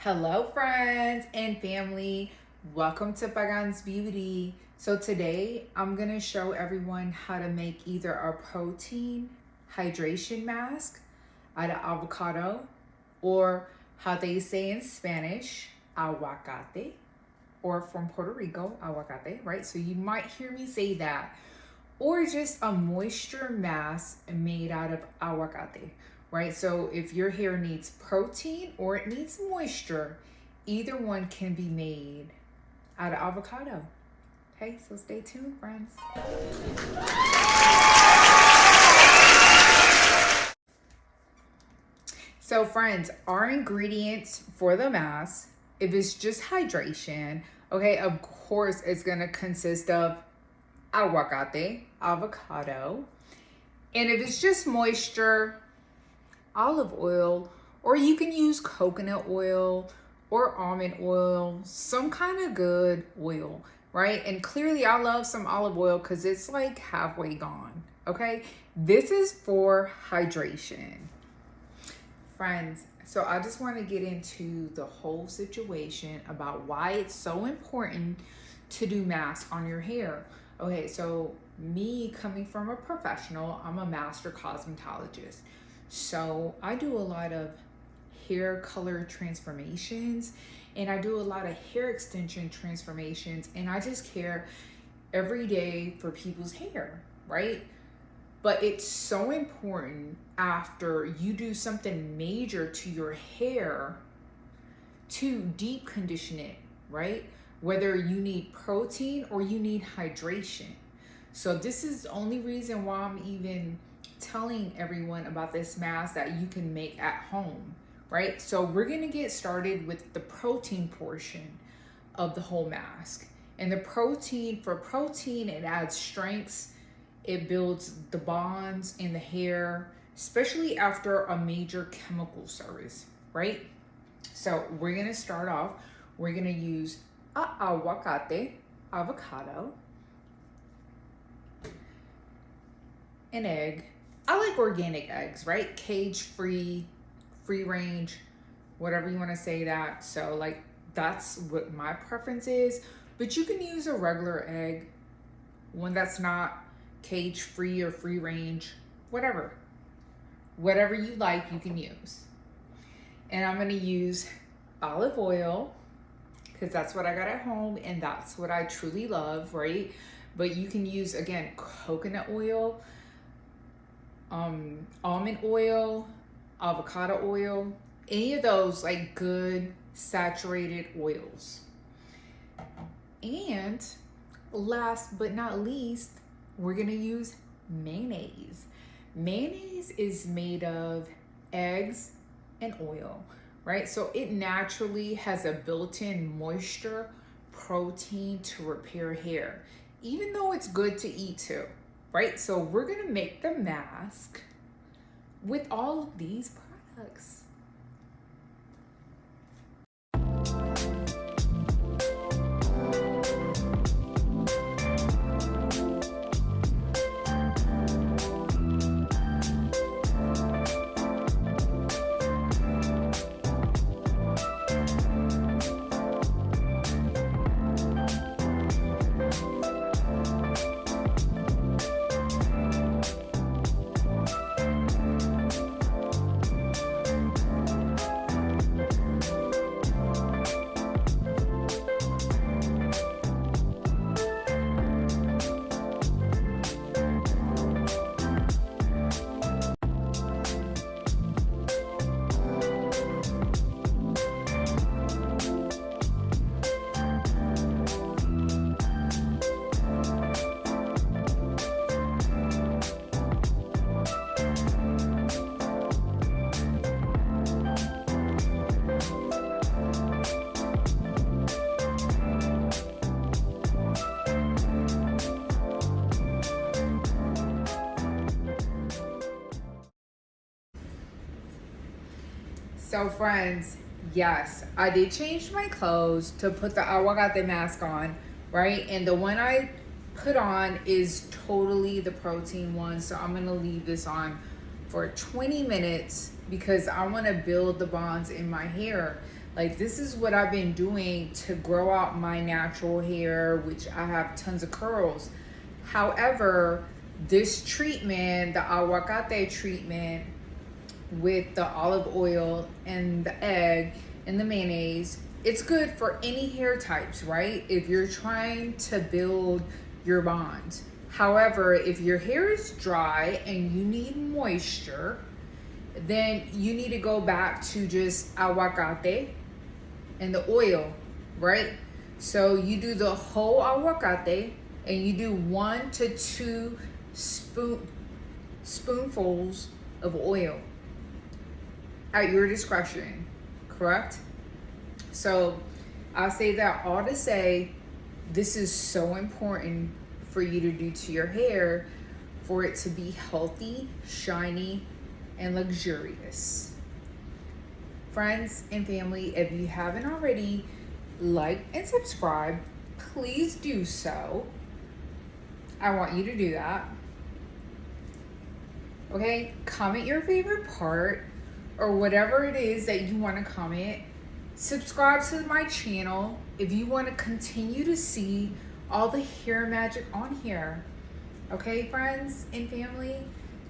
Hello friends and family, welcome to Pagans Beauty. So today I'm going to show everyone how to make either a protein hydration mask out of avocado, or how they say in Spanish, aguacate, or from Puerto Rico, aguacate, right? So you might hear me say that, or just a moisture mask made out of aguacate, right? So if your hair needs protein or it needs moisture, either one can be made out of avocado. Okay, so stay tuned, friends. So friends, our ingredients for the mask, if it's just hydration, okay, of course it's gonna consist of aguacate, avocado, and if it's just moisture, olive oil, or you can use coconut oil or almond oil, some kind of good oil, right? And clearly I love some olive oil because it's like halfway gone, okay? This is for hydration. Friends, so I just want to get into the whole situation about why it's so important to do masks on your hair. Okay, so me coming from a professional, I'm a master cosmetologist. So I do a lot of hair color transformations, and I do a lot of hair extension transformations, and I just care every day for people's hair, right? But it's so important after you do something major to your hair to deep condition it, right? Whether you need protein or you need hydration. So this is the only reason why I'm even telling everyone about this mask that you can make at home, right? So we're gonna get started with the protein portion of the whole mask. And the protein, it adds strengths, it builds the bonds in the hair, especially after a major chemical service, right? So we're gonna start off, we're gonna use aguacate, avocado, an egg. I like organic eggs, right? Cage-free, free range, whatever you want to say that. So like that's what my preference is, but you can use a regular egg, one that's not cage-free or free range, whatever you like, you can use. And I'm going to use olive oil because that's what I got at home and that's what I truly love, right? But you can use, again, coconut oil, almond oil, avocado oil, any of those like good saturated oils. And last but not least, we're gonna use mayonnaise. Mayonnaise is made of eggs and oil, right? So it naturally has a built-in moisture, protein to repair hair, even though it's good to eat too, right? So we're gonna make the mask with all of these products. So friends, yes, I did change my clothes to put the aguacate mask on, right? And the one I put on is totally the protein one. So I'm gonna leave this on for 20 minutes because I wanna build the bonds in my hair. Like, this is what I've been doing to grow out my natural hair, which I have tons of curls. However, this treatment, the aguacate treatment with the olive oil and the egg and the mayonnaise, it's good for any hair types, right? If you're trying to build your bond. However, if your hair is dry and you need moisture, then you need to go back to just aguacate and the oil, right? So you do the whole aguacate and you do 1 to 2 spoonfuls of oil at your discretion, correct? So I'll say that all to say, this is so important for you to do to your hair for it to be healthy, shiny, and luxurious. Friends and family, if you haven't already, like and subscribe, please do so. I want you to do that. Okay, comment your favorite part or whatever it is that you want to comment. Subscribe to my channel if you want to continue to see all the hair magic on here. Okay, friends and family,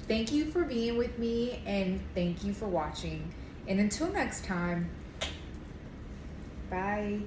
thank you for being with me and thank you for watching. And until next time, bye.